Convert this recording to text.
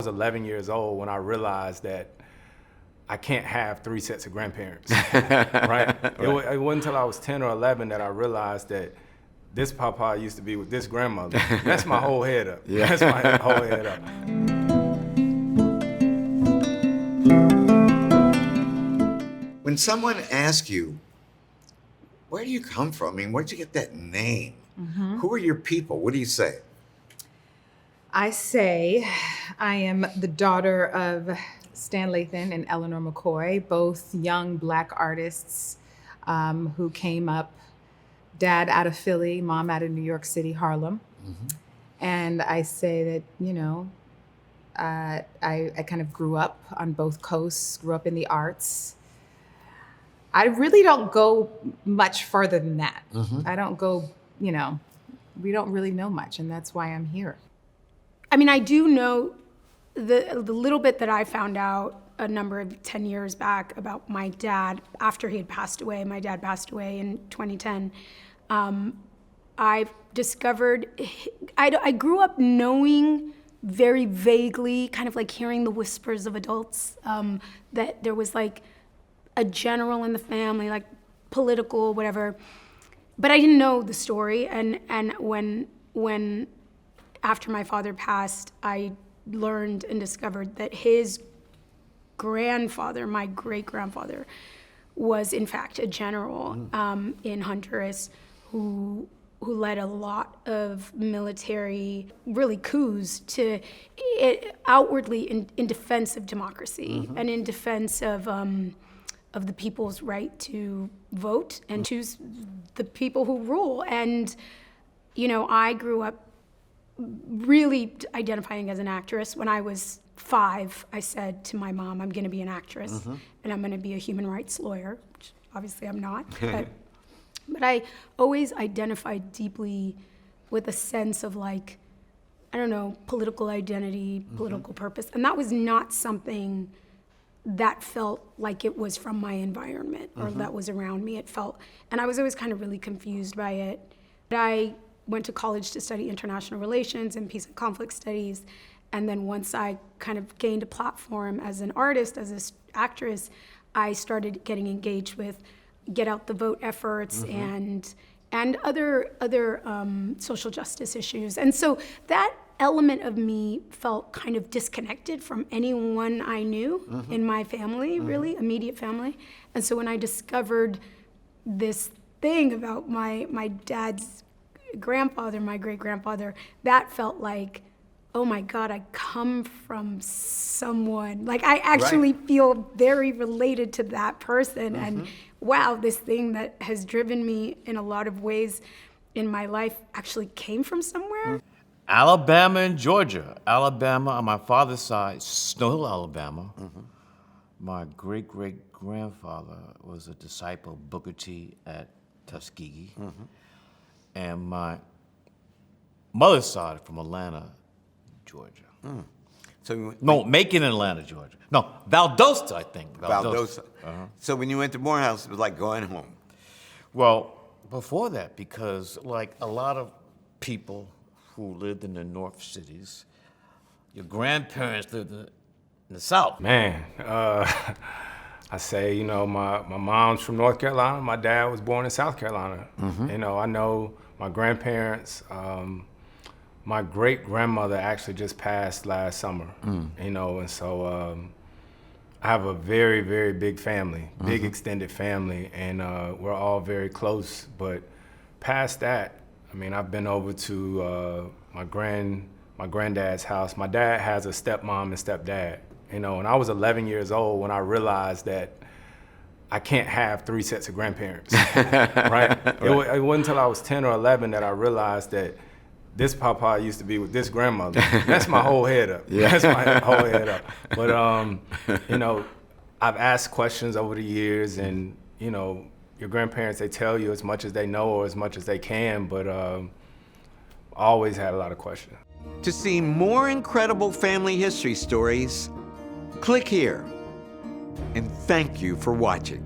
I was 11 years old when I realized that I can't have 3 sets of grandparents, right? It wasn't until I was 10 or 11 that I realized that this papa used to be with this grandmother. That's my whole head up. Yeah. That's my whole head up. When someone asks you, where do you come from? I mean, where'd you get that name? Mm-hmm. Who are your people? What do you say? I say I am the daughter of Sanaa Lathan and Eleanor McCoy, both young Black artists who came up, dad out of Philly, mom out of New York City, Harlem. Mm-hmm. And I say that, you know, I kind of grew up on both coasts, grew up in the arts. I really don't go much further than that. Mm-hmm. I don't go, you know, we don't really know much, and that's why I'm here. I mean, I do know the little bit that I found out a number of 10 years back about my dad after he had passed away. My dad passed away in 2010. I've discovered, I grew up knowing very vaguely, kind of like hearing the whispers of adults, that there was like a general in the family, like political, whatever. But I didn't know the story. And when after my father passed, I learned and discovered that his grandfather, my great-grandfather, was in fact a general in Honduras who led a lot of military, really coups to outwardly in defense of democracy and in defense of the people's right to vote and choose the people who rule. And, you know, I grew up really identifying as an actress. When I was 5, I said to my mom, I'm gonna be an actress and I'm gonna be a human rights lawyer, which obviously I'm not. But I always identified deeply with a sense of like, I don't know, political identity, political purpose. And that was not something that felt like it was from my environment or that was around me. It felt, and I was always kind of really confused by it. I went to college to study international relations and peace and conflict studies. And then once I kind of gained a platform as an artist, as an actress, I started getting engaged with get out the vote efforts and other social justice issues. And so that element of me felt kind of disconnected from anyone I knew in my family, really, immediate family. And so when I discovered this thing about my dad's grandfather, my great-grandfather, that felt like, oh my God, I come from someone. Like I actually feel very related to that person. And wow, this thing that has driven me in a lot of ways in my life actually came from somewhere. Alabama and Georgia. Alabama on my father's side, Snow Hill, Alabama. My great-great-grandfather was a disciple of Booker T at Tuskegee. And my mother's side from Atlanta, Georgia. So No, Macon, Atlanta, Georgia. No, Valdosta, I think. Valdosta. So when you went to Morehouse, it was like going home. Well, before that, because like a lot of people who lived in the north cities, your grandparents lived in the south. Man, I say, you know, my mom's from North Carolina. My dad was born in South Carolina. You know, I know my grandparents. My great-grandmother actually just passed last summer, you know, and so I have a very, very big family, big extended family, and we're all very close. But past that, I mean, I've been over to my granddad's house. My dad has a stepmom and stepdad, you know, and I was 11 years old when I realized that I can't have 3 sets of grandparents, right? It wasn't until I was 10 or 11 that I realized that this papa used to be with this grandmother. That's my whole head up. That's my whole head up. But, you know, I've asked questions over the years, and, you know, your grandparents, they tell you as much as they know or as much as they can, but I always had a lot of questions. To see more incredible family history stories, click here. And thank you for watching.